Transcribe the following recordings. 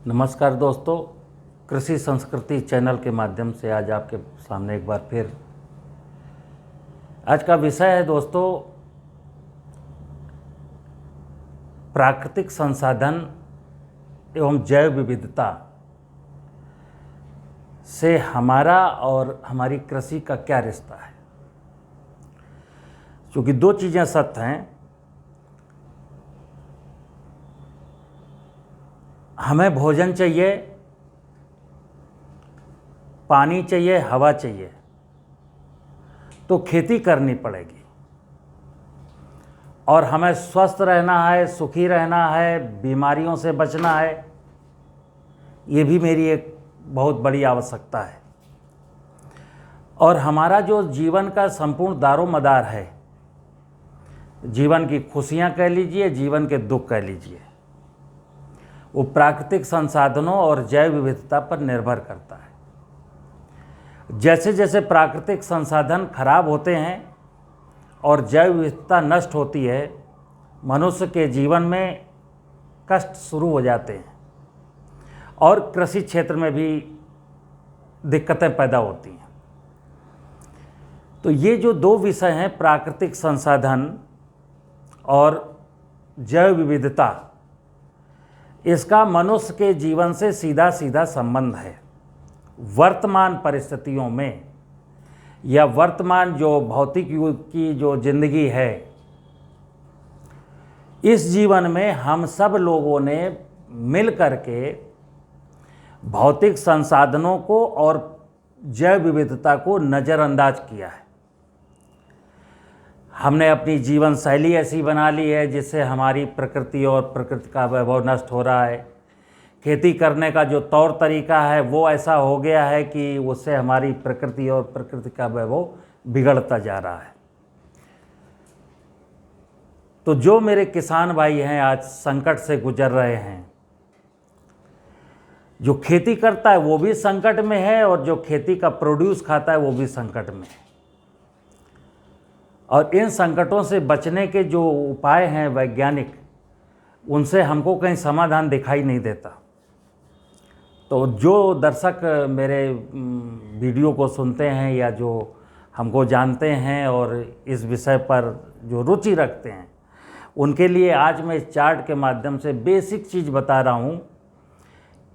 नमस्कार दोस्तों, कृषि संस्कृति चैनल के माध्यम से आज आपके सामने एक बार फिर आज का विषय है दोस्तों, प्राकृतिक संसाधन एवं जैव विविधता से हमारा और हमारी कृषि का क्या रिश्ता है। क्योंकि दो चीज़ें सत्य हैं, हमें भोजन चाहिए, पानी चाहिए, हवा चाहिए, तो खेती करनी पड़ेगी। और हमें स्वस्थ रहना है, सुखी रहना है, बीमारियों से बचना है, ये भी मेरी एक बहुत बड़ी आवश्यकता है। और हमारा जो जीवन का संपूर्ण दारोमदार है, जीवन की खुशियां कह लीजिए, जीवन के दुख कह लीजिए, वो प्राकृतिक संसाधनों और जैव विविधता पर निर्भर करता है। जैसे जैसे प्राकृतिक संसाधन खराब होते हैं और जैव विविधता नष्ट होती है, मनुष्य के जीवन में कष्ट शुरू हो जाते हैं और कृषि क्षेत्र में भी दिक्कतें पैदा होती हैं। तो ये जो दो विषय हैं, प्राकृतिक संसाधन और जैव विविधता, इसका मनुष्य के जीवन से सीधा सीधा संबंध है। वर्तमान परिस्थितियों में या वर्तमान जो भौतिक युग की जो जिंदगी है, इस जीवन में हम सब लोगों ने मिल करके भौतिक संसाधनों को और जैव विविधता को नज़रअंदाज किया है। हमने अपनी जीवन शैली ऐसी बना ली है जिससे हमारी प्रकृति और प्रकृति का वैभव नष्ट हो रहा है। खेती करने का जो तौर तरीका है वो ऐसा हो गया है कि उससे हमारी प्रकृति और प्रकृति का वैभव बिगड़ता जा रहा है। तो जो मेरे किसान भाई हैं आज संकट से गुजर रहे हैं, जो खेती करता है वो भी संकट में है और जो खेती का प्रोड्यूस खाता है वो भी संकट में है। और इन संकटों से बचने के जो उपाय हैं वैज्ञानिक, उनसे हमको कहीं समाधान दिखाई नहीं देता। तो जो दर्शक मेरे वीडियो को सुनते हैं या जो हमको जानते हैं और इस विषय पर जो रुचि रखते हैं, उनके लिए आज मैं इस चार्ट के माध्यम से बेसिक चीज़ बता रहा हूँ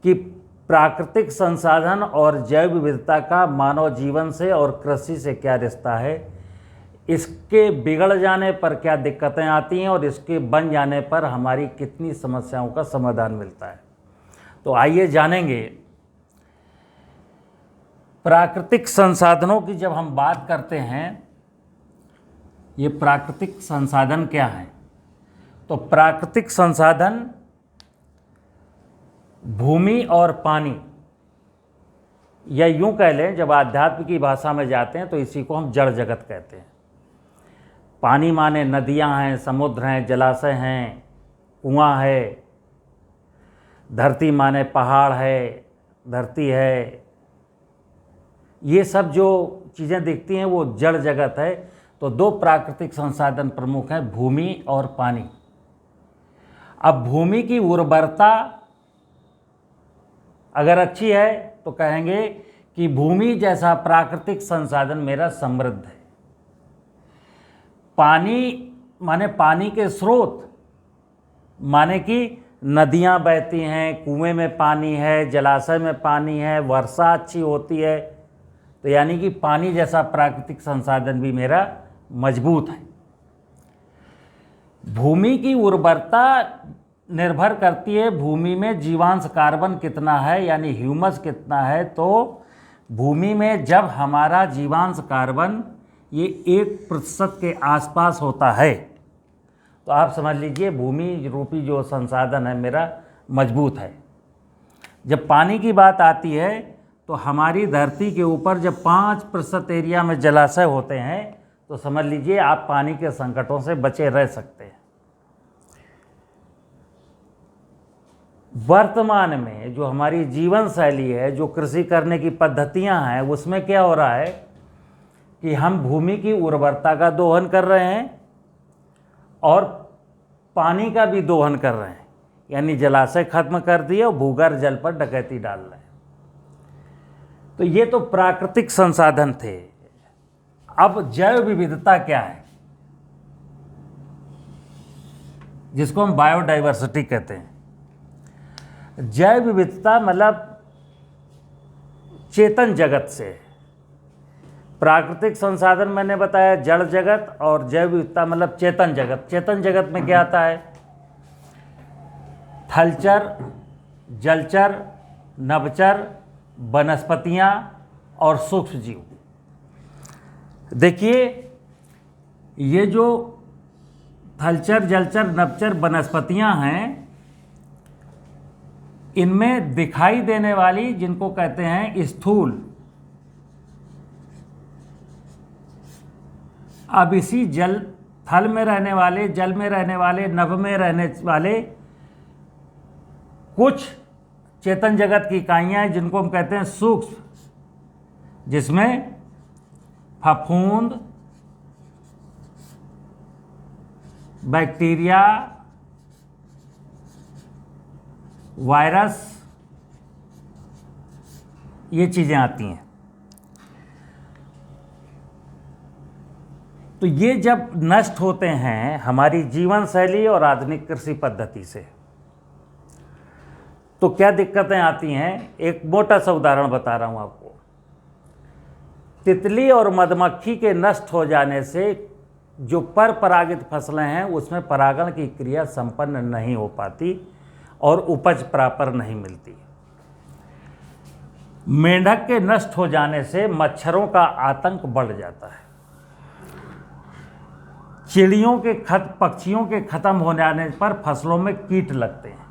कि प्राकृतिक संसाधन और जैव विविधता का मानव जीवन से और कृषि से क्या रिश्ता है, इसके बिगड़ जाने पर क्या दिक्कतें आती हैं और इसके बन जाने पर हमारी कितनी समस्याओं का समाधान मिलता है। तो आइए जानेंगे। प्राकृतिक संसाधनों की जब हम बात करते हैं, ये प्राकृतिक संसाधन क्या हैं? तो प्राकृतिक संसाधन भूमि और पानी, या यूं कह लें, जब आध्यात्म की भाषा में जाते हैं तो इसी को हम जड़ जगत कहते हैं। पानी माने नदियां हैं, समुद्र हैं, जलाशय हैं, कुआं है। धरती माने पहाड़ है, धरती है। ये सब जो चीज़ें दिखती हैं वो जड़ जगत है। तो दो प्राकृतिक संसाधन प्रमुख हैं, भूमि और पानी। अब भूमि की उर्वरता अगर अच्छी है तो कहेंगे कि भूमि जैसा प्राकृतिक संसाधन मेरा समृद्ध है। पानी माने पानी के स्रोत, माने कि नदियां बहती हैं, कुएं में पानी है, जलाशय में पानी है, वर्षा अच्छी होती है, तो यानी कि पानी जैसा प्राकृतिक संसाधन भी मेरा मजबूत है। भूमि की उर्वरता निर्भर करती है भूमि में जीवांश कार्बन कितना है, यानी ह्यूमस कितना है। तो भूमि में जब हमारा जीवांश कार्बन ये 1% के आसपास होता है, तो आप समझ लीजिए भूमि रूपी जो संसाधन है मेरा मजबूत है। जब पानी की बात आती है तो हमारी धरती के ऊपर जब 5% एरिया में जलाशय होते हैं, तो समझ लीजिए आप पानी के संकटों से बचे रह सकते हैं। वर्तमान में जो हमारी जीवन शैली है, जो कृषि करने की पद्धतियां हैं, उसमें क्या हो रहा है कि हम भूमि की उर्वरता का दोहन कर रहे हैं और पानी का भी दोहन कर रहे हैं। यानी जलाशय खत्म कर दिए और भूगर्भ जल पर डकैती डाल रहे हैं। तो ये तो प्राकृतिक संसाधन थे। अब जैव विविधता क्या है, जिसको हम बायोडाइवर्सिटी कहते हैं। जैव विविधता मतलब चेतन जगत से। प्राकृतिक संसाधन मैंने बताया जड़ जगत, और जैव विविधता मतलब चेतन जगत। चेतन जगत में क्या आता है? थलचर, जलचर, नभचर, वनस्पतियां और सूक्ष्म जीव। देखिए, ये जो थलचर, जलचर, नभचर, वनस्पतियां हैं, इनमें दिखाई देने वाली, जिनको कहते हैं स्थूल, अब इसी जल, थल में रहने वाले, जल में रहने वाले, नभ में रहने वाले कुछ चेतन जगत की इकाइयां हैं जिनको हम कहते हैं सूक्ष्म, जिसमें फफूंद, बैक्टीरिया, वायरस, ये चीज़ें आती हैं। तो ये जब नष्ट होते हैं हमारी जीवन शैली और आधुनिक कृषि पद्धति से, तो क्या दिक्कतें आती हैं। एक मोटा सा उदाहरण बता रहा हूं आपको। तितली और मधुमक्खी के नष्ट हो जाने से जो पर परागित फसलें हैं उसमें परागण की क्रिया संपन्न नहीं हो पाती और उपज प्रॉपर नहीं मिलती। मेंढक के नष्ट हो जाने से मच्छरों का आतंक बढ़ जाता है। चिड़ियों के पक्षियों के खत्म हो जाने पर फसलों में कीट लगते हैं,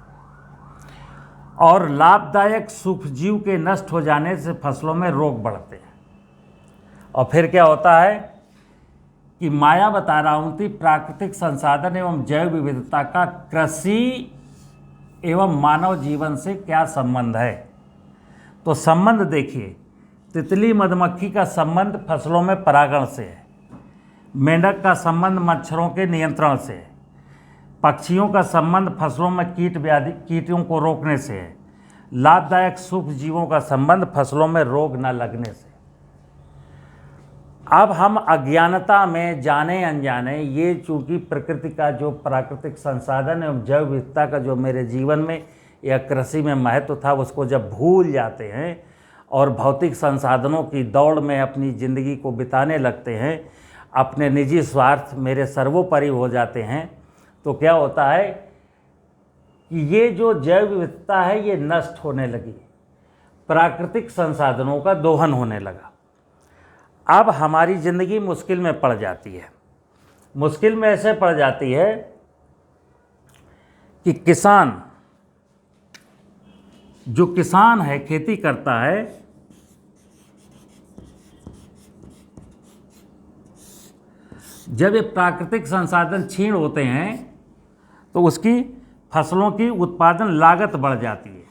और लाभदायक सूक्ष्मजीव के नष्ट हो जाने से फसलों में रोग बढ़ते हैं। और फिर क्या होता है कि माया बता रहा हूं कि प्राकृतिक संसाधन एवं जैव विविधता का कृषि एवं मानव जीवन से क्या संबंध है। तो संबंध देखिए, तितली मधुमक्खी का संबंध फसलों में परागण से है, मेंढक का संबंध मच्छरों के नियंत्रण से है, पक्षियों का संबंध फसलों में कीटों को रोकने से है, लाभदायक सूक्ष्म जीवों का संबंध फसलों में रोग न लगने से। अब हम अज्ञानता में जाने अनजाने ये चूंकि प्रकृति का जो प्राकृतिक संसाधन एवं जैव विविधता का जो मेरे जीवन में या कृषि में महत्व था उसको जब भूल जाते हैं और भौतिक संसाधनों की दौड़ में अपनी ज़िंदगी को बिताने लगते हैं, अपने निजी स्वार्थ मेरे सर्वोपरि हो जाते हैं, तो क्या होता है कि ये जो जैव विविधता है ये नष्ट होने लगी, प्राकृतिक संसाधनों का दोहन होने लगा। अब हमारी ज़िंदगी मुश्किल में पड़ जाती है। मुश्किल में ऐसे पड़ जाती है कि किसान है, खेती करता है, जब ये प्राकृतिक संसाधन क्षीण होते हैं तो उसकी फसलों की उत्पादन लागत बढ़ जाती है,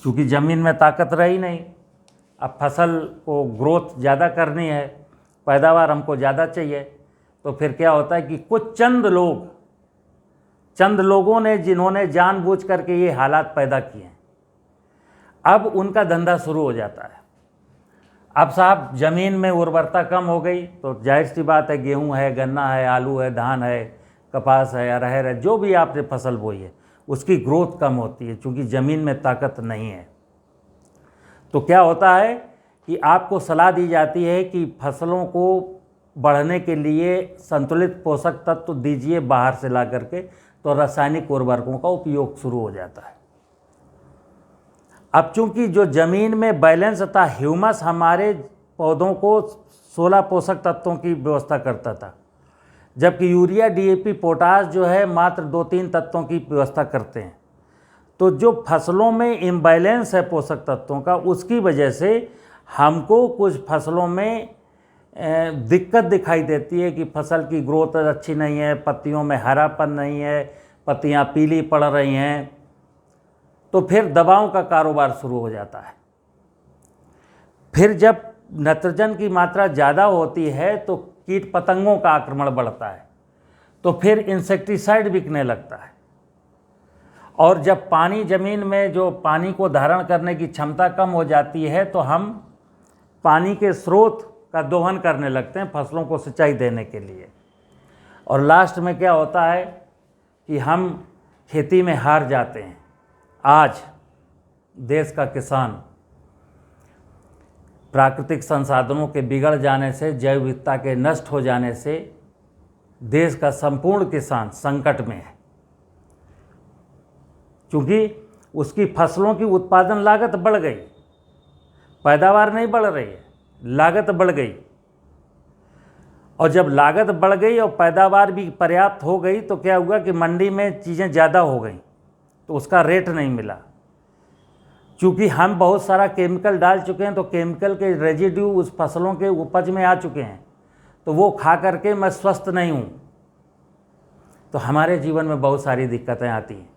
क्योंकि ज़मीन में ताकत रही नहीं। अब फसल को ग्रोथ ज़्यादा करनी है, पैदावार हमको ज़्यादा चाहिए, तो फिर क्या होता है कि कुछ चंद लोगों ने जिन्होंने जानबूझ करके ये हालात पैदा किए हैं, अब उनका धंधा शुरू हो जाता है। अब साहब ज़मीन में उर्वरता कम हो गई तो जाहिर सी बात है गेहूं है, गन्ना है, आलू है, धान है, कपास है, अरहर है, जो भी आपने फसल बोई है उसकी ग्रोथ कम होती है क्योंकि ज़मीन में ताकत नहीं है। तो क्या होता है कि आपको सलाह दी जाती है कि फसलों को बढ़ने के लिए संतुलित पोषक तत्व दीजिए बाहर से ला करके, तो रासायनिक उर्वरकों का उपयोग शुरू हो जाता है। अब चूंकि जो ज़मीन में बैलेंस तथा ह्यूमस हमारे पौधों को 16 पोषक तत्वों की व्यवस्था करता था, जबकि यूरिया, डीएपी, पोटाश जो है मात्र 2-3 तत्वों की व्यवस्था करते हैं। तो जो फसलों में इम्बैलेंस है पोषक तत्वों का, उसकी वजह से हमको कुछ फसलों में दिक्कत दिखाई देती है कि फसल की ग्रोथ अच्छी नहीं है, पत्तियों में हरापन नहीं है, पत्तियां पीली पड़ रही हैं, तो फिर दवाओं का कारोबार शुरू हो जाता है। फिर जब नाइट्रोजन की मात्रा ज़्यादा होती है तो कीट पतंगों का आक्रमण बढ़ता है, तो फिर इंसेक्टिसाइड बिकने लगता है। और जब पानी ज़मीन में जो पानी को धारण करने की क्षमता कम हो जाती है तो हम पानी के स्रोत का दोहन करने लगते हैं फसलों को सिंचाई देने के लिए। और लास्ट में क्या होता है कि हम खेती में हार जाते हैं। आज देश का किसान प्राकृतिक संसाधनों के बिगड़ जाने से, जैव विविधता के नष्ट हो जाने से देश का संपूर्ण किसान संकट में है, क्योंकि उसकी फसलों की उत्पादन लागत बढ़ गई, पैदावार नहीं बढ़ रही है, लागत बढ़ गई। और जब लागत बढ़ गई और पैदावार भी पर्याप्त हो गई तो क्या हुआ कि मंडी में चीज़ें ज़्यादा हो गई तो उसका रेट नहीं मिला। क्योंकि हम बहुत सारा केमिकल डाल चुके हैं तो केमिकल के रेजिड्यू उस फसलों के उपज में आ चुके हैं, तो वो खा करके मैं स्वस्थ नहीं हूँ। तो हमारे जीवन में बहुत सारी दिक्कतें आती हैं।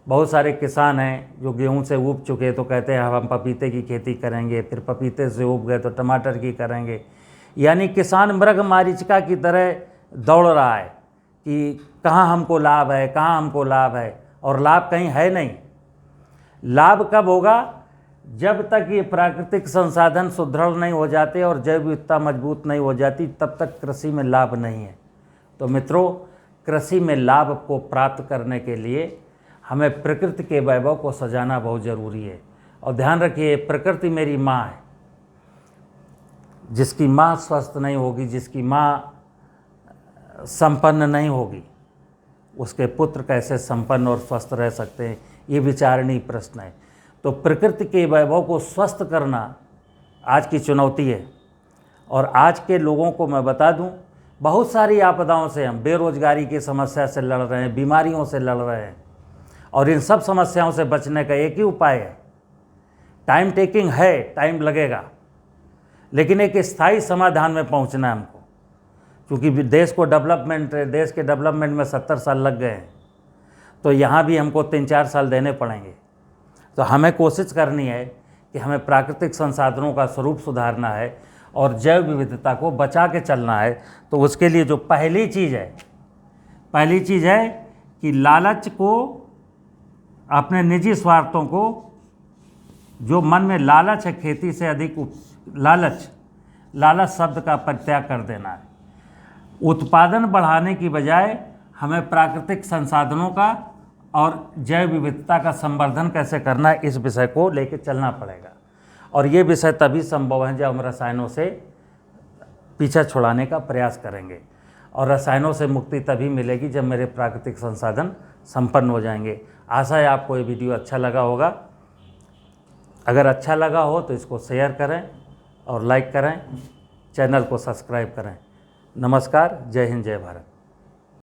बहुत सारे किसान हैं जो गेहूं से ऊब चुके तो कहते हैं हम पपीते की खेती करेंगे, फिर पपीते से ऊब गए तो टमाटर की करेंगे। यानी किसान मृग मारीचिका की तरह दौड़ रहा है कि कहाँ हमको लाभ है, कहाँ हमको लाभ है, और लाभ कहीं है नहीं। लाभ कब होगा? जब तक ये प्राकृतिक संसाधन सुदृढ़ नहीं हो जाते और जैव विविधता मजबूत नहीं हो जाती, तब तक कृषि में लाभ नहीं है। तो मित्रों, कृषि में लाभ को प्राप्त करने के लिए हमें प्रकृति के वैभव को सजाना बहुत ज़रूरी है। और ध्यान रखिए, प्रकृति मेरी माँ है। जिसकी माँ स्वस्थ नहीं होगी, जिसकी माँ संपन्न नहीं होगी, उसके पुत्र कैसे संपन्न और स्वस्थ रह सकते हैं, ये विचारणीय प्रश्न है। तो प्रकृति के वैभव को स्वस्थ करना आज की चुनौती है। और आज के लोगों को मैं बता दूं, बहुत सारी आपदाओं से हम बेरोजगारी की समस्या से लड़ रहे हैं, बीमारियों से लड़ रहे हैं, और इन सब समस्याओं से बचने का एक ही उपाय है। टाइम टेकिंग है, टाइम लगेगा, लेकिन एक स्थायी समाधान में पहुंचना है हमको। क्योंकि देश के डेवलपमेंट में 70 साल लग गए हैं, तो यहाँ भी हमको 3-4 साल देने पड़ेंगे। तो हमें कोशिश करनी है कि हमें प्राकृतिक संसाधनों का स्वरूप सुधारना है और जैव विविधता को बचा के चलना है। तो उसके लिए जो पहली चीज़ है कि लालच को, अपने निजी स्वार्थों को, जो मन में लालच है, खेती से अधिक लालच शब्द का परित्याग कर देना है। उत्पादन बढ़ाने की बजाय हमें प्राकृतिक संसाधनों का और जैव विविधता का संवर्धन कैसे करना है, इस विषय को लेकर चलना पड़ेगा। और ये विषय तभी संभव है जब हम रसायनों से पीछा छुड़ाने का प्रयास करेंगे। और रसायनों से मुक्ति तभी मिलेगी जब मेरे प्राकृतिक संसाधन संपन्न हो जाएंगे। आशा है आपको ये वीडियो अच्छा लगा होगा। अगर अच्छा लगा हो तो इसको शेयर करें और लाइक करें, चैनल को सब्सक्राइब करें। नमस्कार, जय हिंद, जय भारत।